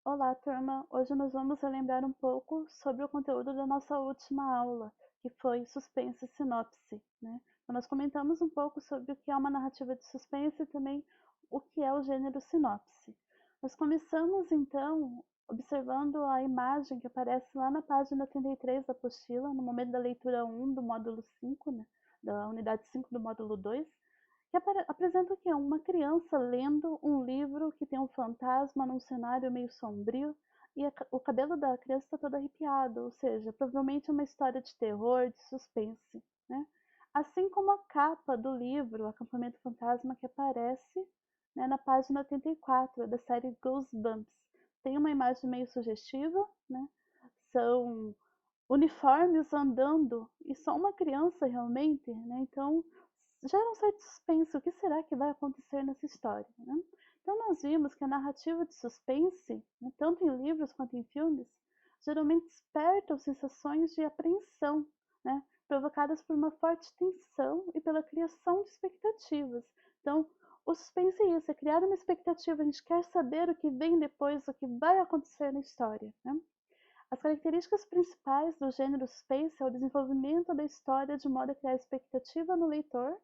Olá, turma! Hoje nós vamos relembrar um pouco sobre o conteúdo da nossa última aula, que foi suspense e sinopse, né? Então, nós comentamos um pouco sobre o que é uma narrativa de suspense e também o que é o gênero sinopse. Nós começamos, então, observando a imagem que aparece lá na página 33 da apostila, no momento da leitura 1 do módulo 5, né? Da unidade 5 do módulo 2, que apresenta o quê? Uma criança lendo um livro que tem um fantasma num cenário meio sombrio e o cabelo da criança está todo arrepiado, ou seja, provavelmente é uma história de terror, de suspense, né? Assim como a capa do livro Acampamento Fantasma que aparece, né, na página 84 da série Goosebumps. Tem uma imagem meio sugestiva, né? São uniformes andando e só uma criança realmente, né? Então gera um certo suspense. O que será que vai acontecer nessa história, né? Então nós vimos que a narrativa de suspense, né, tanto em livros quanto em filmes, geralmente despertam sensações de apreensão, né, provocadas por uma forte tensão e pela criação de expectativas. Então, o suspense é isso, é criar uma expectativa, a gente quer saber o que vem depois, o que vai acontecer na história, né? As características principais do gênero suspense é o desenvolvimento da história de modo a criar expectativa no leitor,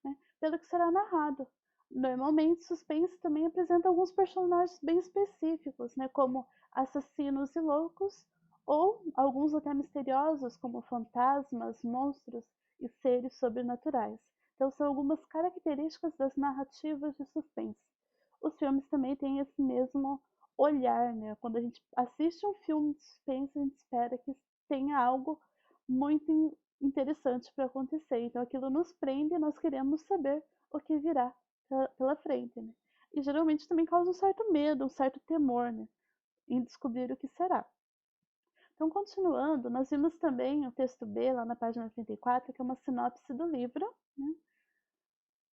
né, pelo que será narrado. Normalmente, suspense também apresenta alguns personagens bem específicos, né, como assassinos e loucos, ou alguns até misteriosos, como fantasmas, monstros e seres sobrenaturais. Então, são algumas características das narrativas de suspense. Os filmes também têm esse mesmo olhar, né? Quando a gente assiste um filme de suspense, a gente espera que tenha algo muito interessante para acontecer. Então aquilo nos prende e nós queremos saber o que virá pela frente, né? E geralmente também causa um certo medo, um certo temor, né? Em descobrir o que será. Então, continuando, nós vimos também o texto B, lá na página 34, que é uma sinopse do livro, né?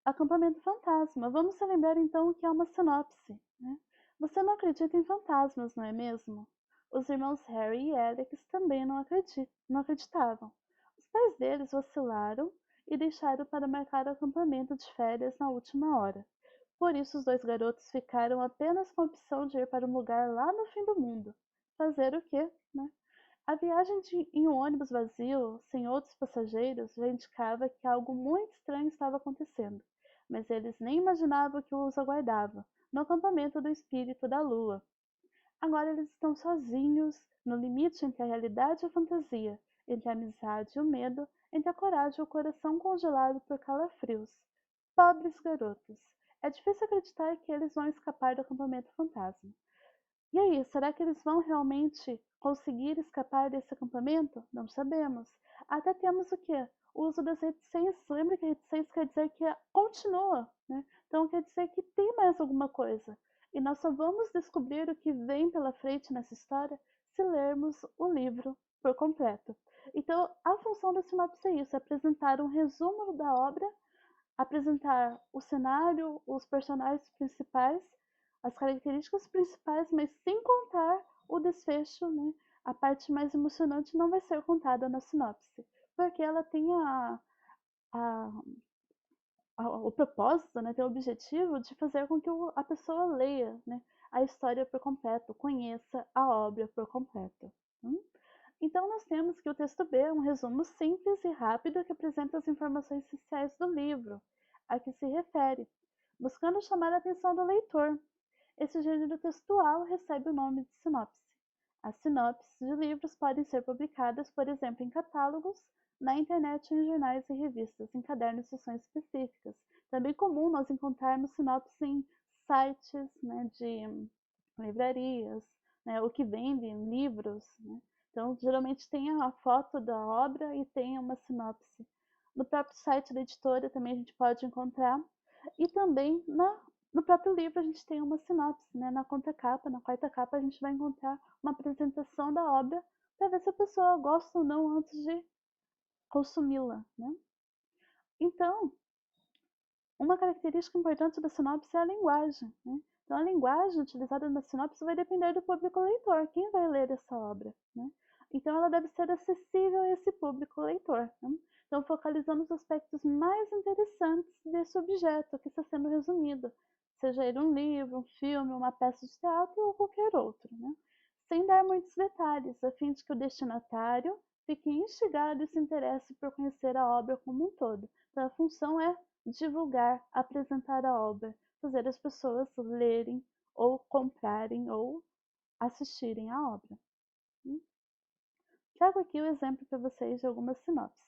Acampamento Fantasma. Vamos relembrar então o que é uma sinopse, né? Você não acredita em fantasmas, não é mesmo? Os irmãos Harry e Alex também não acreditavam. Os pais deles vacilaram e deixaram para marcar o acampamento de férias na última hora. Por isso, os dois garotos ficaram apenas com a opção de ir para um lugar lá no fim do mundo. Fazer o quê, né? A viagem em um ônibus vazio, sem outros passageiros, já indicava que algo muito estranho estava acontecendo, mas eles nem imaginavam o que os aguardava, no acampamento do espírito da lua. Agora eles estão sozinhos, no limite entre a realidade e a fantasia, entre a amizade e o medo, entre a coragem e o coração congelado por calafrios. Pobres garotos! É difícil acreditar que eles vão escapar do acampamento fantasma. E aí, será que eles vão realmente conseguir escapar desse acampamento? Não sabemos. Até temos o quê? O uso das reticências. Lembra que reticência quer dizer que continua, né? Então quer dizer que tem mais alguma coisa. E nós só vamos descobrir o que vem pela frente nessa história se lermos o livro por completo. Então, a função da sinopse é isso, é apresentar um resumo da obra, apresentar o cenário, os personagens principais, as características principais, mas sem contar o desfecho, né? A parte mais emocionante não vai ser contada na sinopse, porque ela tem a, o propósito, né, tem o objetivo de fazer com que a pessoa leia, né, a história por completo, conheça a obra por completo. Hum? Então, nós temos que o texto B é um resumo simples e rápido que apresenta as informações essenciais do livro a que se refere, buscando chamar a atenção do leitor. Esse gênero textual recebe o nome de sinopse. As sinopses de livros podem ser publicadas, por exemplo, em catálogos, na internet ou em jornais e revistas, em cadernos de sessões específicas. Também é comum nós encontrarmos sinopses em sites, né, de livrarias, né, ou que vendem livros, né? Então, geralmente tem a foto da obra e tem uma sinopse. No próprio site da editora também a gente pode encontrar. E também no próprio livro a gente tem uma sinopse, né? Na contracapa, na quarta capa, a gente vai encontrar uma apresentação da obra para ver se a pessoa gosta ou não antes de consumi-la, né? Então, uma característica importante da sinopse é a linguagem, né? Então, a linguagem utilizada na sinopse vai depender do público leitor, quem vai ler essa obra, né? Então, ela deve ser acessível a esse público leitor, né? Então, focalizando os aspectos mais interessantes desse objeto que está sendo resumido, seja ele um livro, um filme, uma peça de teatro ou qualquer outro, né? Sem dar muitos detalhes, a fim de que o destinatário fique instigado e se interesse por conhecer a obra como um todo. Então, a função é divulgar, apresentar a obra, fazer as pessoas lerem ou comprarem ou assistirem à obra. Trago aqui o exemplo para vocês de algumas sinopses.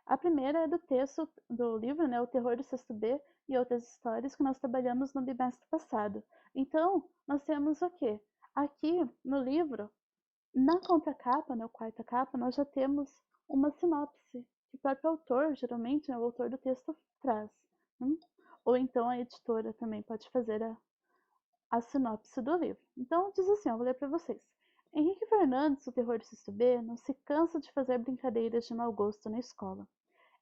A primeira é do texto do livro, né, O Terror do Sexto B e Outras Histórias, que nós trabalhamos no bimestre passado. Então, nós temos o quê? Aqui no livro, na contracapa, na quarta capa, nós já temos uma sinopse que o próprio autor, geralmente, né, o autor do texto traz. Ou então a editora também pode fazer a sinopse do livro. Então, diz assim, eu vou ler para vocês. Henrique Fernandes, o terror do sexto B, não se cansa de fazer brincadeiras de mau gosto na escola.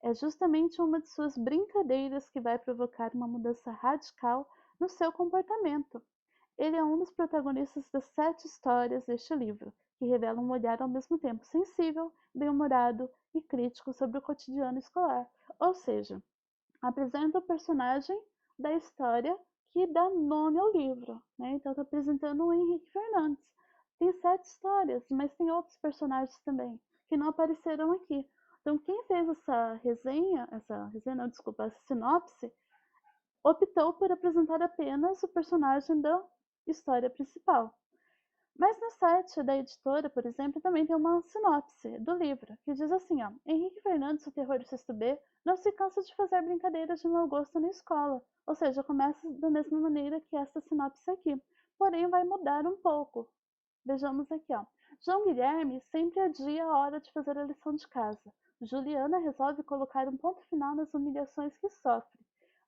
É justamente uma de suas brincadeiras que vai provocar uma mudança radical no seu comportamento. Ele é um dos protagonistas das 7 histórias deste livro, que revelam um olhar ao mesmo tempo sensível, bem-humorado e crítico sobre o cotidiano escolar. Ou seja, apresenta o personagem da história que dá nome ao livro, né? Então está apresentando o Henrique Fernandes. Tem 7 histórias, mas tem outros personagens também que não apareceram aqui. Então quem fez essa não, desculpa, essa sinopse, optou por apresentar apenas o personagem da história principal. Mas no site da editora, por exemplo, também tem uma sinopse do livro, que diz assim, ó, Henrique Fernandes, o terror do sexto B, não se cansa de fazer brincadeiras de mau gosto na escola. Ou seja, começa da mesma maneira que essa sinopse aqui. Porém, vai mudar um pouco. Vejamos aqui, ó. João Guilherme sempre adia a hora de fazer a lição de casa. Juliana resolve colocar um ponto final nas humilhações que sofre.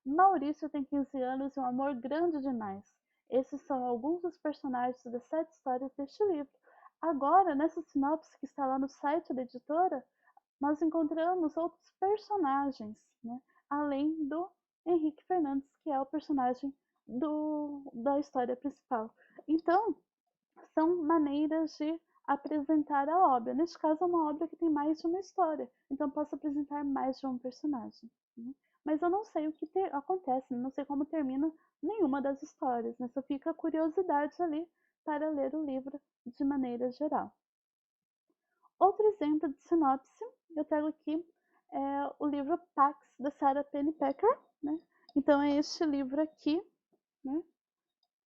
Maurício tem 15 anos e um amor grande demais. Esses são alguns dos personagens das 7 histórias deste livro. Agora, nessa sinopse que está lá no site da editora, nós encontramos outros personagens, né? Além do Henrique Fernandes, que é o personagem da história principal. Então, são maneiras de apresentar a obra. Neste caso, é uma obra que tem mais de uma história, então posso apresentar mais de um personagem. Né? Mas eu não sei o que acontece, não sei como termina nenhuma das histórias, né? Só fica a curiosidade ali para ler o livro de maneira geral. Outro exemplo de sinopse, eu trago aqui o livro Pax, da Sarah Pennypacker. Né? Então, é este livro aqui, né?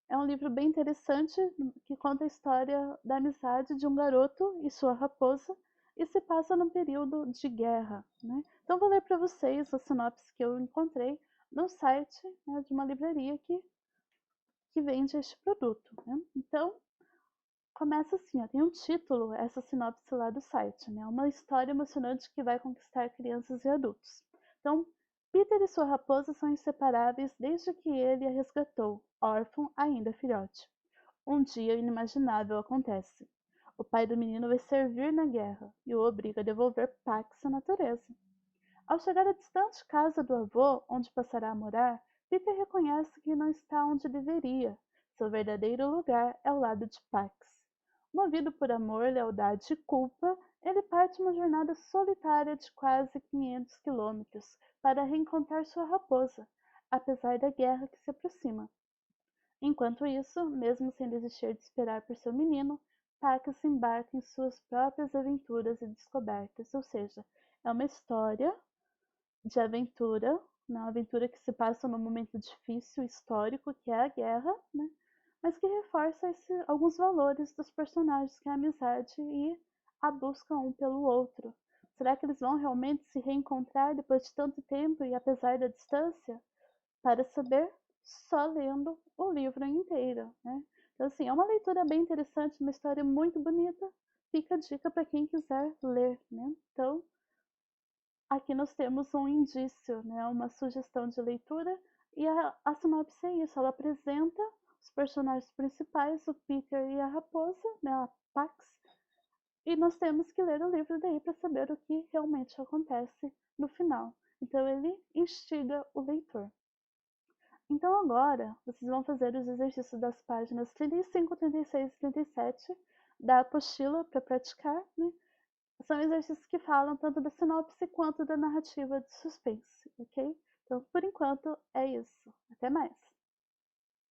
É um livro bem interessante que conta a história da amizade de um garoto e sua raposa e se passa num período de guerra. Né? Então, vou ler para vocês a sinopse que eu encontrei no site, né, de uma livraria que vende este produto. Né? Então, começa assim, ó, tem um título, essa sinopse lá do site, né? Uma história emocionante que vai conquistar crianças e adultos. Então, Peter e sua raposa são inseparáveis desde que ele a resgatou, órfão ainda filhote. Um dia inimaginável acontece. O pai do menino vai servir na guerra e o obriga a devolver Pax à natureza. Ao chegar à distante casa do avô, onde passará a morar, Peter reconhece que não está onde deveria. Seu verdadeiro lugar é ao lado de Pax. Movido por amor, lealdade e culpa, ele parte uma jornada solitária de quase 500 quilômetros para reencontrar sua raposa, apesar da guerra que se aproxima. Enquanto isso, mesmo sem desistir de esperar por seu menino, Pax embarca em suas próprias aventuras e descobertas, ou seja, é uma história de aventura, né? Uma aventura que se passa num momento difícil, histórico, que é a guerra, né? Mas que reforça alguns valores dos personagens, que é a amizade e a busca um pelo outro. Será que eles vão realmente se reencontrar depois de tanto tempo e apesar da distância? Para saber, só lendo o livro inteiro, né? Então, assim, é uma leitura bem interessante, uma história muito bonita. Fica a dica para quem quiser ler, né? Então, aqui nós temos um indício, né? Uma sugestão de leitura. E a sinopse é isso, ela apresenta os personagens principais, o Peter e a raposa, né? A Pax. E nós temos que ler o livro daí para saber o que realmente acontece no final. Então ele instiga o leitor. Então agora vocês vão fazer os exercícios das páginas 35, 36 e 37 da apostila para praticar, né? São exercícios que falam tanto da sinopse quanto da narrativa de suspense, ok? Então, por enquanto, é isso. Até mais!